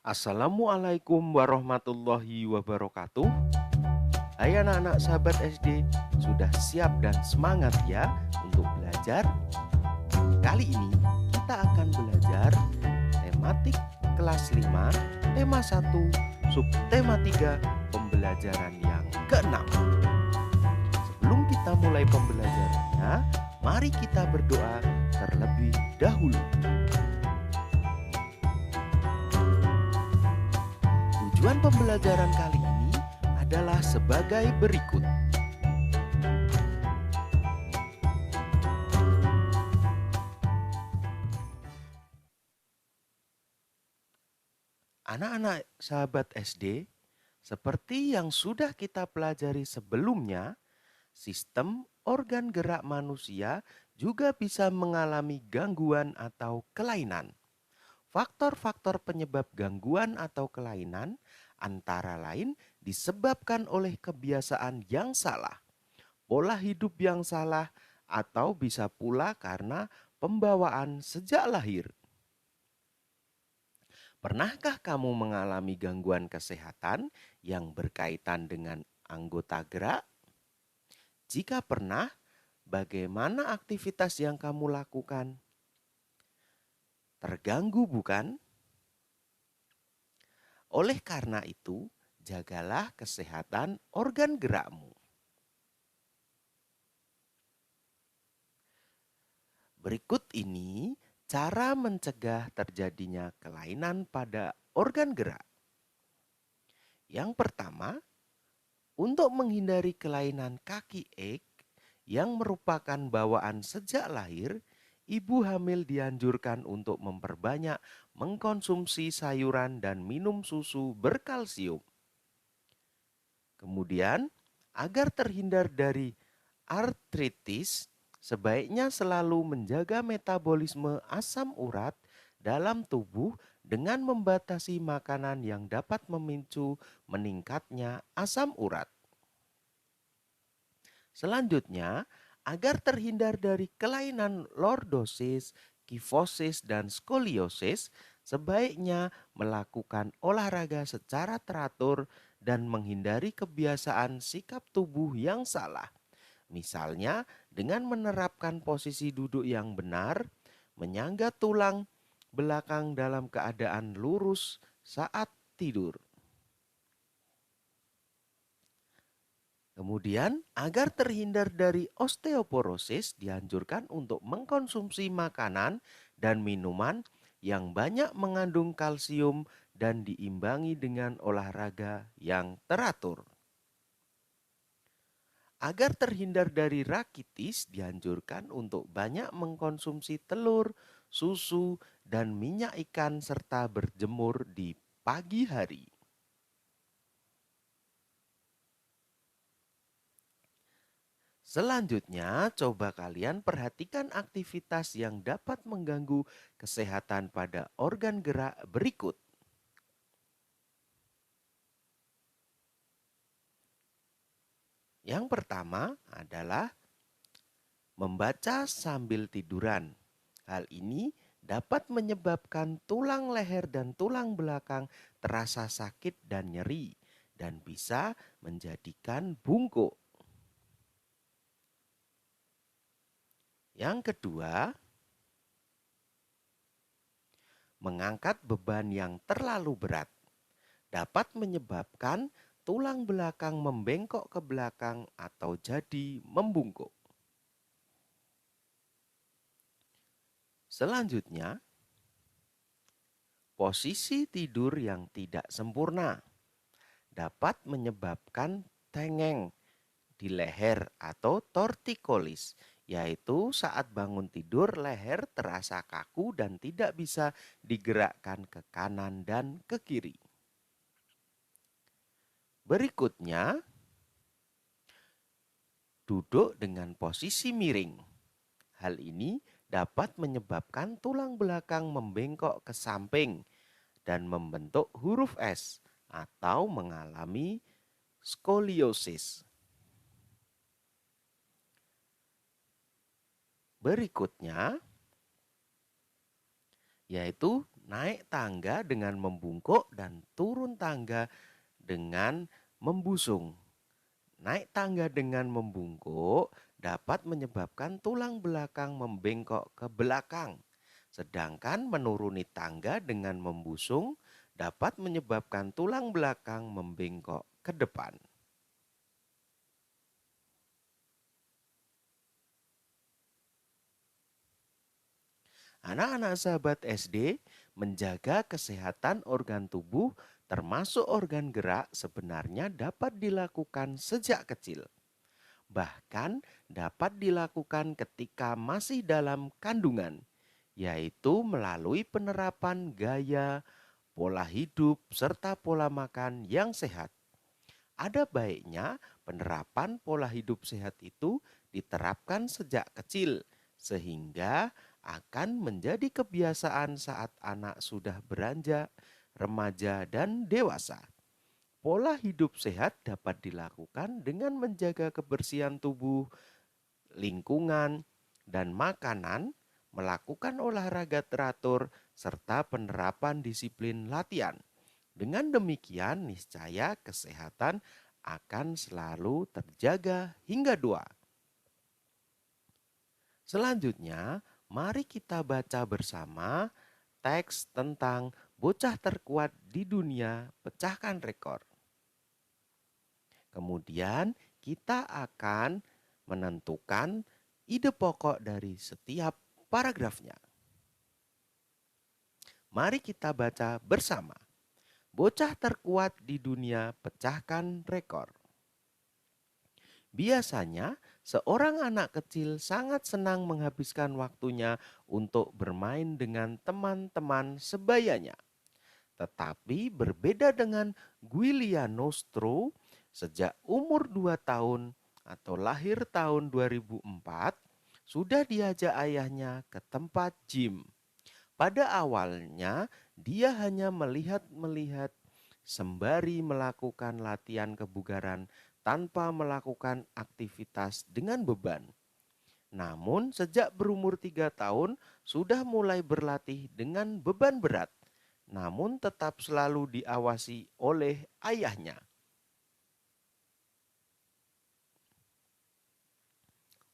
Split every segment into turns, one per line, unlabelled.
Assalamualaikum warahmatullahi wabarakatuh. Hai anak-anak sahabat SD, sudah siap dan semangat ya untuk belajar? Kali ini kita akan belajar tematik kelas 5, tema 1, subtema 3, pembelajaran yang keenam. Sebelum kita mulai pembelajarannya, mari kita berdoa terlebih dahulu. Tujuan pembelajaran kali ini adalah sebagai berikut. Anak-anak sahabat SD, seperti yang sudah kita pelajari sebelumnya, sistem organ gerak manusia juga bisa mengalami gangguan atau kelainan. Faktor-faktor penyebab gangguan atau kelainan antara lain disebabkan oleh kebiasaan yang salah, pola hidup yang salah, atau bisa pula karena pembawaan sejak lahir. Pernahkah kamu mengalami gangguan kesehatan yang berkaitan dengan anggota gerak? Jika pernah, bagaimana aktivitas yang kamu lakukan? Terganggu bukan? Oleh karena itu, jagalah kesehatan organ gerakmu. Berikut ini cara mencegah terjadinya kelainan pada organ gerak. Yang pertama, untuk menghindari kelainan kaki ek yang merupakan bawaan sejak lahir, ibu hamil dianjurkan untuk memperbanyak mengkonsumsi sayuran dan minum susu berkalsium. Kemudian, agar terhindar dari artritis, sebaiknya selalu menjaga metabolisme asam urat dalam tubuh dengan membatasi makanan yang dapat memicu meningkatnya asam urat. Selanjutnya, agar terhindar dari kelainan lordosis, kifosis, dan skoliosis, sebaiknya melakukan olahraga secara teratur dan menghindari kebiasaan sikap tubuh yang salah. Misalnya, dengan menerapkan posisi duduk yang benar, menyangga tulang belakang dalam keadaan lurus saat tidur. Kemudian, agar terhindar dari osteoporosis, dianjurkan untuk mengkonsumsi makanan dan minuman yang banyak mengandung kalsium dan diimbangi dengan olahraga yang teratur. Agar terhindar dari rakitis, dianjurkan untuk banyak mengkonsumsi telur, susu, dan minyak ikan serta berjemur di pagi hari. Selanjutnya, coba kalian perhatikan aktivitas yang dapat mengganggu kesehatan pada organ gerak berikut. Yang pertama adalah membaca sambil tiduran. Hal ini dapat menyebabkan tulang leher dan tulang belakang terasa sakit dan nyeri dan bisa menjadikan bungkuk. Yang kedua, mengangkat beban yang terlalu berat dapat menyebabkan tulang belakang membengkok ke belakang atau jadi membungkuk. Selanjutnya, posisi tidur yang tidak sempurna dapat menyebabkan tengeng di leher atau tortikolis, yaitu saat bangun tidur leher terasa kaku dan tidak bisa digerakkan ke kanan dan ke kiri. Berikutnya, duduk dengan posisi miring. Hal ini dapat menyebabkan tulang belakang membengkok ke samping dan membentuk huruf S atau mengalami skoliosis. Berikutnya, yaitu naik tangga dengan membungkuk dan turun tangga dengan membusung. Naik tangga dengan membungkuk dapat menyebabkan tulang belakang membengkok ke belakang. Sedangkan menuruni tangga dengan membusung dapat menyebabkan tulang belakang membengkok ke depan. Anak-anak sahabat SD, menjaga kesehatan organ tubuh termasuk organ gerak sebenarnya dapat dilakukan sejak kecil. Bahkan dapat dilakukan ketika masih dalam kandungan, yaitu melalui penerapan gaya, pola hidup, serta pola makan yang sehat. Ada baiknya penerapan pola hidup sehat itu diterapkan sejak kecil, sehingga akan menjadi kebiasaan saat anak sudah beranjak, remaja, dan dewasa. Pola hidup sehat dapat dilakukan dengan menjaga kebersihan tubuh, lingkungan, dan makanan, melakukan olahraga teratur, serta penerapan disiplin latihan. Dengan demikian, niscaya kesehatan akan selalu terjaga hingga tua. Selanjutnya, mari kita baca bersama teks tentang bocah terkuat di dunia pecahkan rekor. Kemudian, kita akan menentukan ide pokok dari setiap paragrafnya. Mari kita baca bersama. Bocah terkuat di dunia pecahkan rekor. Biasanya, seorang anak kecil sangat senang menghabiskan waktunya untuk bermain dengan teman-teman sebayanya. Tetapi berbeda dengan Giuliano Nostro, sejak umur 2 tahun atau lahir tahun 2004, sudah diajak ayahnya ke tempat gym. Pada awalnya, dia hanya melihat-melihat sembari melakukan latihan kebugaran tanpa melakukan aktivitas dengan beban. Namun sejak berumur 3 tahun sudah mulai berlatih dengan beban berat, namun tetap selalu diawasi oleh ayahnya.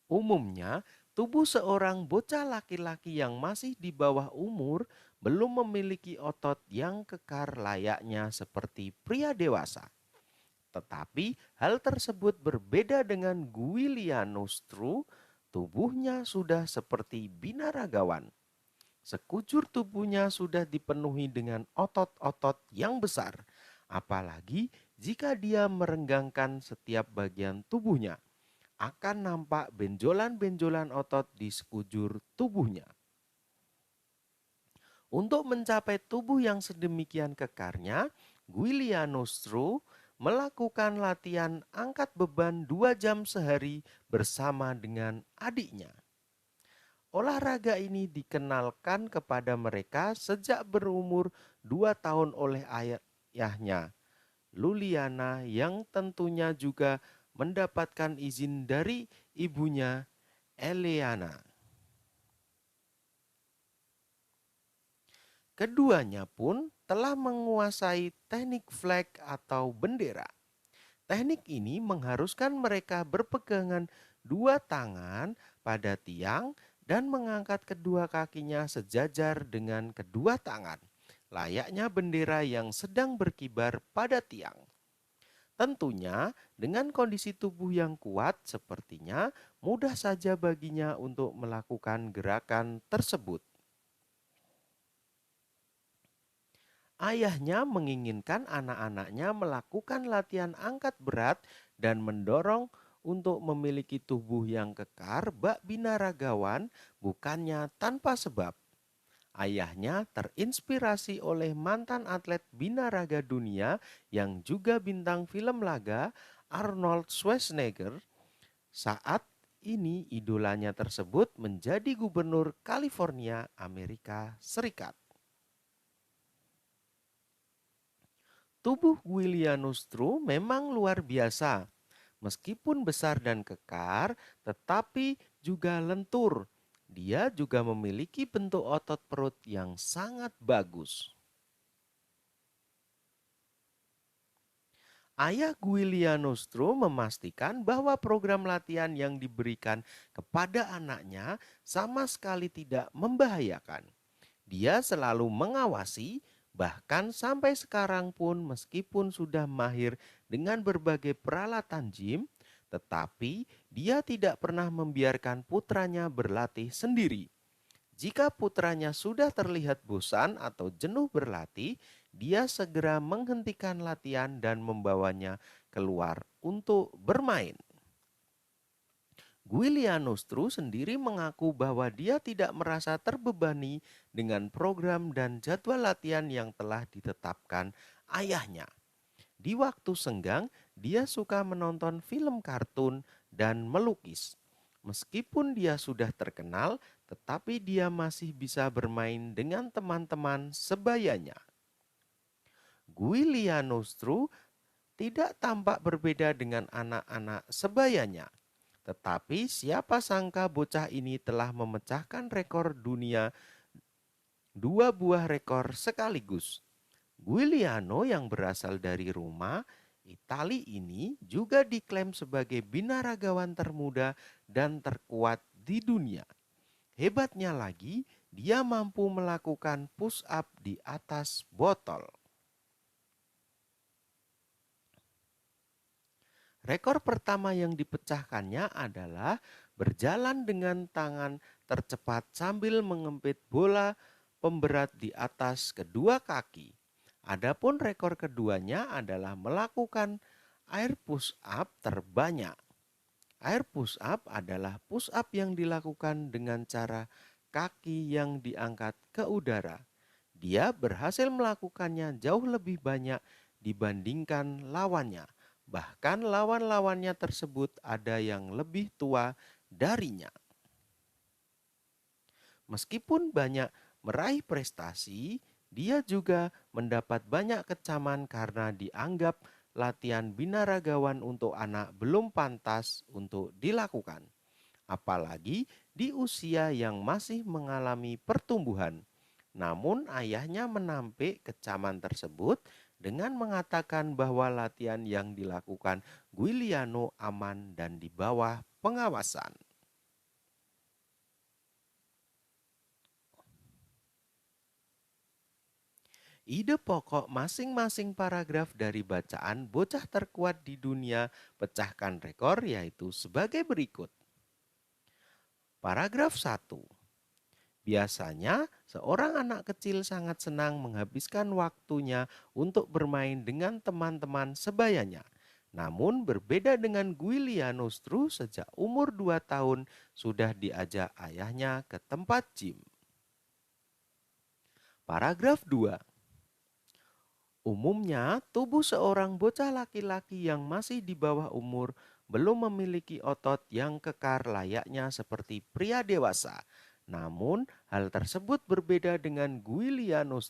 Umumnya, tubuh seorang bocah laki-laki yang masih di bawah umur belum memiliki otot yang kekar layaknya seperti pria dewasa. Tetapi hal tersebut berbeda dengan Giuliano Nostro, tubuhnya sudah seperti binaragawan. Sekujur tubuhnya sudah dipenuhi dengan otot-otot yang besar, apalagi jika dia merenggangkan setiap bagian tubuhnya akan nampak benjolan-benjolan otot di sekujur tubuhnya. Untuk mencapai tubuh yang sedemikian kekarnya, Giuliano Nostro melakukan latihan angkat beban 2 jam sehari bersama dengan adiknya. Olahraga ini dikenalkan kepada mereka sejak berumur 2 tahun oleh ayahnya, Luliana, yang tentunya juga mendapatkan izin dari ibunya, Eleana. Keduanya pun telah menguasai teknik flag atau bendera. Teknik ini mengharuskan mereka berpegangan dua tangan pada tiang dan mengangkat kedua kakinya sejajar dengan kedua tangan, layaknya bendera yang sedang berkibar pada tiang. Tentunya, dengan kondisi tubuh yang kuat, sepertinya mudah saja baginya untuk melakukan gerakan tersebut. Ayahnya menginginkan anak-anaknya melakukan latihan angkat berat dan mendorong untuk memiliki tubuh yang kekar bak binaragawan, bukannya tanpa sebab. Ayahnya terinspirasi oleh mantan atlet binaraga dunia yang juga bintang film laga, Arnold Schwarzenegger. Saat ini idolanya tersebut menjadi gubernur California, Amerika Serikat. Tubuh Giuliano Nostro memang luar biasa. Meskipun besar dan kekar, tetapi juga lentur Dia juga memiliki bentuk otot perut yang sangat bagus. Ayah Giuliano Nostro memastikan bahwa program latihan yang diberikan kepada anaknya sama sekali tidak membahayakan. Dia selalu mengawasi, bahkan sampai sekarang pun meskipun sudah mahir dengan berbagai peralatan gym, tetapi dia tidak pernah membiarkan putranya berlatih sendiri. Jika putranya sudah terlihat bosan atau jenuh berlatih, dia segera menghentikan latihan dan membawanya keluar untuk bermain. Giuliano sendiri mengaku bahwa dia tidak merasa terbebani dengan program dan jadwal latihan yang telah ditetapkan ayahnya. Di waktu senggang, dia suka menonton film kartun dan melukis. Meskipun dia sudah terkenal, tetapi dia masih bisa bermain dengan teman-teman sebayanya. Giuliano tidak tampak berbeda dengan anak-anak sebayanya. Tetapi siapa sangka bocah ini telah memecahkan rekor dunia, dua buah rekor sekaligus. Giuliano yang berasal dari Roma, Itali ini juga diklaim sebagai binaragawan termuda dan terkuat di dunia. Hebatnya lagi, dia mampu melakukan push up di atas botol. Rekor pertama yang dipecahkannya adalah berjalan dengan tangan tercepat sambil mengempit bola pemberat di atas kedua kaki. Adapun rekor keduanya adalah melakukan air push up terbanyak. Air push up adalah push up yang dilakukan dengan cara kaki yang diangkat ke udara. Dia berhasil melakukannya jauh lebih banyak dibandingkan lawannya. Bahkan lawan-lawannya tersebut ada yang lebih tua darinya. Meskipun banyak meraih prestasi, dia juga mendapat banyak kecaman karena dianggap latihan binaragawan untuk anak belum pantas untuk dilakukan. Apalagi di usia yang masih mengalami pertumbuhan. Namun ayahnya menampik kecaman tersebut dengan mengatakan bahwa latihan yang dilakukan Giuliano aman dan di bawah pengawasan. Ide pokok masing-masing paragraf dari bacaan bocah terkuat di dunia pecahkan rekor yaitu sebagai berikut. Paragraf 1. Biasanya, seorang anak kecil sangat senang menghabiskan waktunya untuk bermain dengan teman-teman sebayanya. Namun berbeda dengan Giuliano sejak umur 2 tahun sudah diajak ayahnya ke tempat gym. Paragraf 2. Umumnya, tubuh seorang bocah laki-laki yang masih di bawah umur belum memiliki otot yang kekar layaknya seperti pria dewasa. Namun, hal tersebut berbeda dengan Giuliano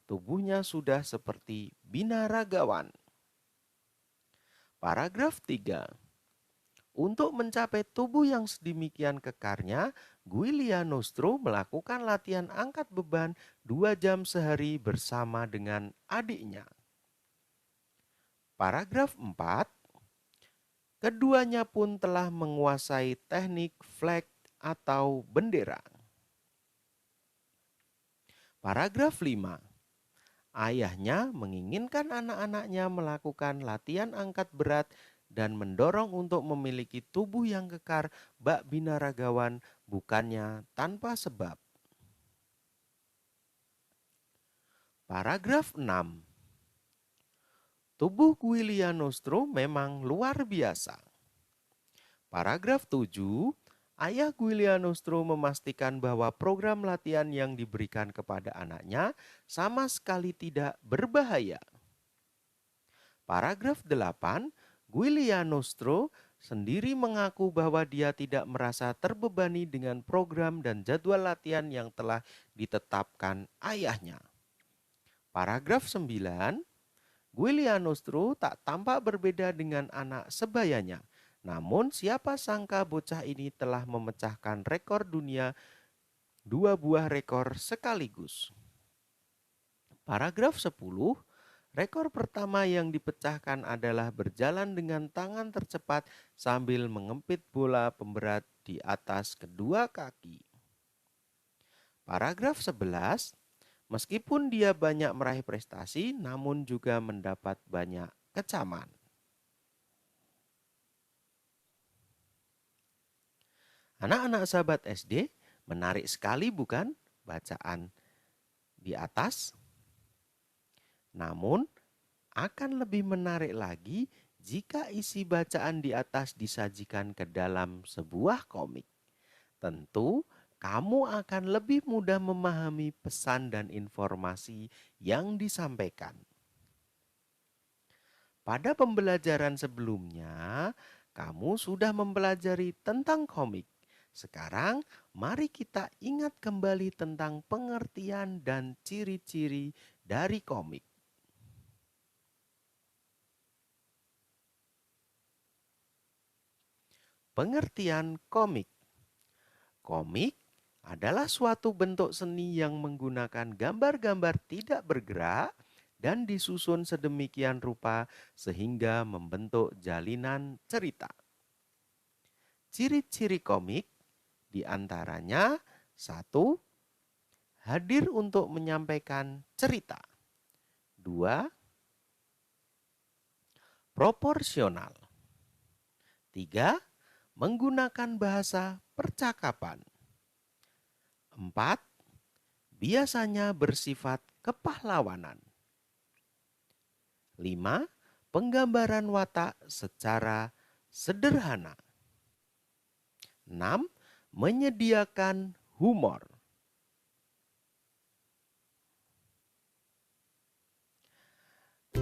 tubuhnya sudah seperti binaragawan. Paragraf 3. Untuk mencapai tubuh yang sedemikian kekarnya, Giuliano melakukan latihan angkat beban 2 jam sehari bersama dengan adiknya. Paragraf 4. Keduanya pun telah menguasai teknik flag atau bendera. Paragraf 5. Ayahnya menginginkan anak-anaknya melakukan latihan angkat berat dan mendorong untuk memiliki tubuh yang kekar bak binaragawan bukannya tanpa sebab. Paragraf 6. Tubuh Giuliano memang luar biasa. Paragraf 7. Ayah Giuliano memastikan bahwa program latihan yang diberikan kepada anaknya sama sekali tidak berbahaya. Paragraf 8. Giuliano sendiri mengaku bahwa dia tidak merasa terbebani dengan program dan jadwal latihan yang telah ditetapkan ayahnya. Paragraf 9. Giuliano tak tampak berbeda dengan anak sebayanya. Namun siapa sangka bocah ini telah memecahkan rekor dunia 2 buah rekor sekaligus. Paragraf 10, rekor pertama yang dipecahkan adalah berjalan dengan tangan tercepat sambil mengempit bola pemberat di atas kedua kaki. Paragraf 11, meskipun dia banyak meraih prestasi, namun juga mendapat banyak kecaman. Anak-anak sahabat SD, menarik sekali bukan bacaan di atas? Namun, akan lebih menarik lagi jika isi bacaan di atas disajikan ke dalam sebuah komik. Tentu, kamu akan lebih mudah memahami pesan dan informasi yang disampaikan. Pada pembelajaran sebelumnya, kamu sudah mempelajari tentang komik. Sekarang, mari kita ingat kembali tentang pengertian dan ciri-ciri dari komik. Pengertian komik. Komik adalah suatu bentuk seni yang menggunakan gambar-gambar tidak bergerak dan disusun sedemikian rupa sehingga membentuk jalinan cerita. Ciri-ciri komik diantaranya 1. Hadir untuk menyampaikan cerita. 2. Proporsional. 3. Menggunakan bahasa percakapan. 4. Biasanya bersifat kepahlawanan. 5. Penggambaran watak secara sederhana. 6. Menyediakan humor.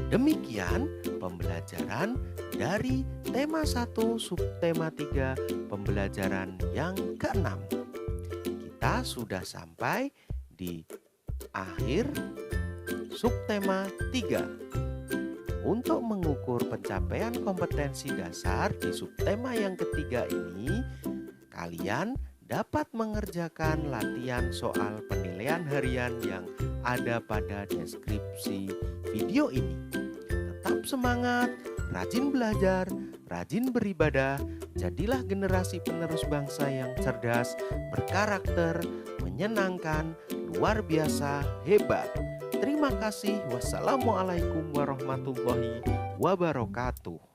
Demikian pembelajaran dari tema 1 subtema 3 pembelajaran yang ke-6. Kita sudah sampai di akhir subtema 3. Untuk mengukur pencapaian kompetensi dasar di subtema yang ketiga ini, kalian dapat mengerjakan latihan soal penilaian harian yang ada pada deskripsi video ini. Tetap semangat, rajin belajar, rajin beribadah, jadilah generasi penerus bangsa yang cerdas, berkarakter, menyenangkan, luar biasa, hebat. Terima kasih. Wassalamualaikum warahmatullahi wabarakatuh.